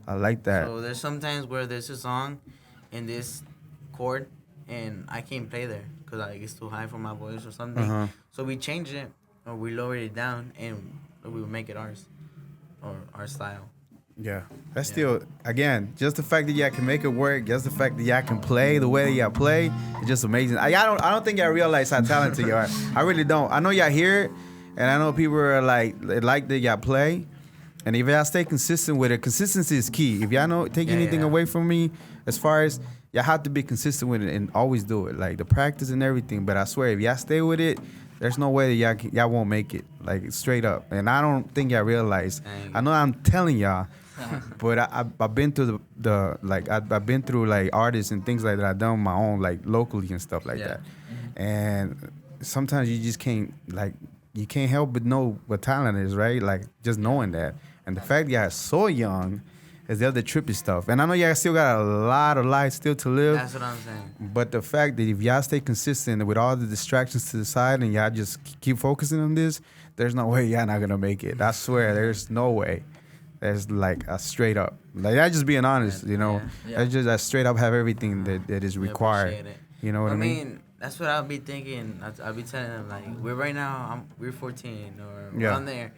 I like that. So there's sometimes where there's a song in this chord and I can't play there because like it's too high for my voice or something. Uh-huh. So we change it or we lower it down and we make it ours or our style. Yeah, that's still, again, just the fact that y'all can make it work, just the fact that y'all can play the way that y'all play, it's just amazing. I don't think y'all realize how talented you are. I really don't. I know y'all hear it, and I know people are like that y'all play, and if y'all stay consistent with it, consistency is key. If y'all don't take anything away from me, as far as y'all have to be consistent with it and always do it, like the practice and everything. But I swear, if y'all stay with it, there's no way that y'all won't make it, like straight up. And I don't think y'all realize. I know I'm telling y'all. But I've been through I've been through like artists and things like that I've done on my own, like locally and stuff like that. And sometimes you just can't, like, you can't help but know what talent is, right? Like just knowing that. And the fact that y'all are so young is the other trippy stuff. And I know y'all still got a lot of life still to live. That's what I'm saying. But the fact that if y'all stay consistent with all the distractions to the side and y'all just keep focusing on this, there's no way y'all not gonna make it. I swear, there's no way. There's like a straight up. Like that's just being honest, you know. Yeah. That's just a straight up have everything that is We required. appreciate it. You know what I mean? That's what I'll be thinking. I'll be telling them like we're 14 or we're Yeah. on there,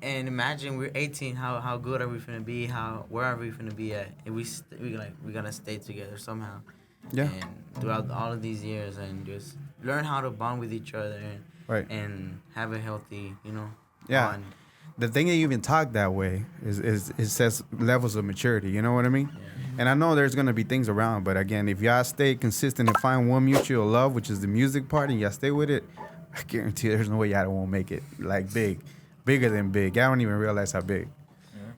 and imagine we're 18. How good are we finna be? Where are we finna be at? If we're gonna stay together somehow. Yeah. And throughout all of these years, and just learn how to bond with each other and Right. and have a healthy, Yeah. bond. The thing that you even talk that way is it says levels of maturity. You know what I mean? Yeah. And I know there's gonna be things around, but again, if y'all stay consistent and find one mutual love, which is the music part, and y'all stay with it, I guarantee there's no way y'all won't make it like bigger than big. Y'all don't even realize how big.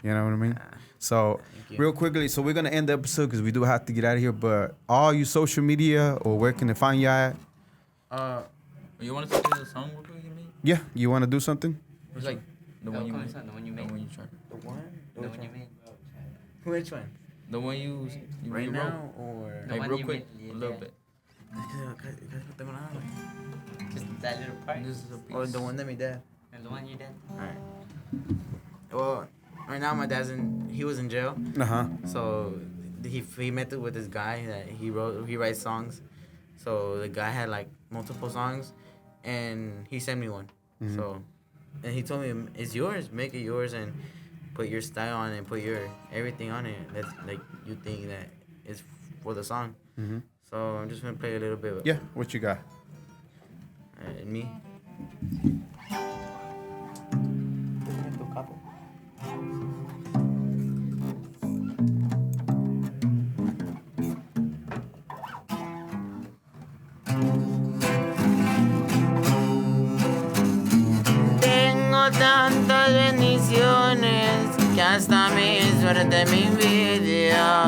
You know what I mean? So Thank you. real quickly, so we're gonna end the episode because we do have to get out of here. But all you social media or where can they find y'all at? You want us to do the song real quick, you mean? Yeah, you want to do something? It's like the one you come made. on, the one you The made. one you tried. The one? The one you made. Which one? The one you Right you now or? The Like one real you quick, made, a little yeah. bit. Just that little part. This is a piece. Or the one that my dad. And the one you did. Alright. Well, right now my dad's he was in jail. Uh-huh. So he met with this guy that he writes songs. So the guy had like multiple songs, and he sent me one. Mhm. So, and he told me it's yours. Make it yours and put your style on it and put your everything on it. That's like you think that is for the song. Mm-hmm. So I'm just gonna play a little bit. Yeah, what you got? And me. Tengo tantas bendiciones que hasta mi suerte me envidia.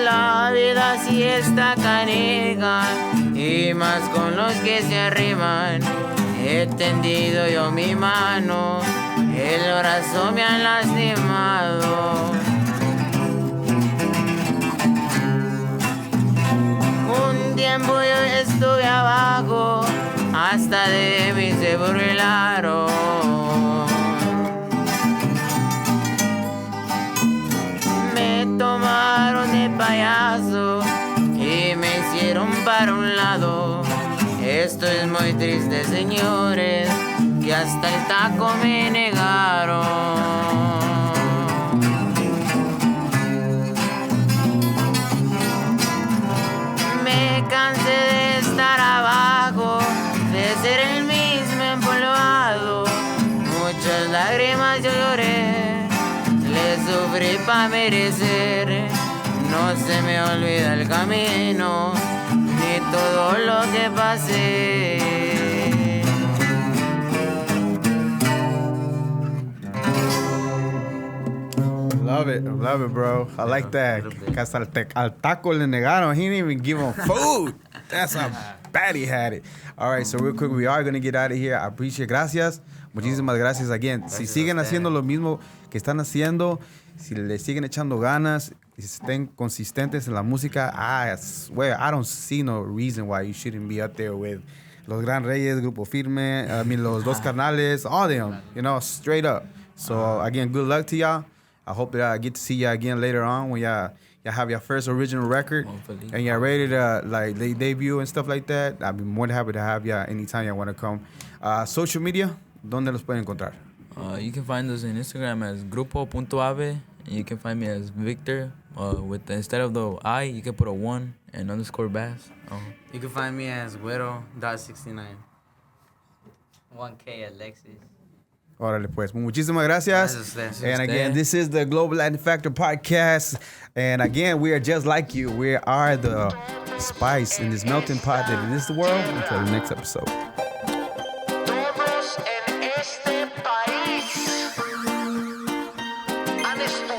La vida sí está canija y más con los que se arriman. He tendido yo mi mano, el brazo me han lastimado. Un tiempo yo estuve abajo, hasta de mí se burlaron. muy triste, señores, que hasta el taco me negaron. Me cansé de estar abajo, de ser el mismo empolvado. Muchas lágrimas yo lloré, le sufrí pa' merecer. No se me olvida el camino, ni todo lo que pasé. Love it, bro. I like that. Que hasta al taco le negaron. He didn't even give him food. That's how bad he had it. All right, so real quick, we are going to get out of here. I appreciate. Gracias. Muchísimas gracias again. Si siguen haciendo lo mismo que están haciendo, si le siguen echando ganas, si estén consistentes en la música, I swear, I don't see no reason why you shouldn't be up there with Los Gran Reyes, Grupo Firme, Los Dos Carnales, all of them, you know, straight up. So, again, good luck to y'all. I hope that I get to see y'all again later on when y'all have your first original record. Hopefully. And y'all ready to, like, debut and stuff like that. I'd be more than happy to have y'all anytime y'all want to come. Social media, ¿dónde los pueden encontrar? You can find us on Instagram as Grupo.Ave. And you can find me as Victor. Instead of the I, you can put a 1 and _bass. You can find me as Güero.69. 1K Alexis. Órale, pues. Muchísimas gracias. And again, this is the Global Latin Factor podcast. And again, we are just like you. We are the spice in this melting pot that is the world. Until the next episode. Todos en este país han estado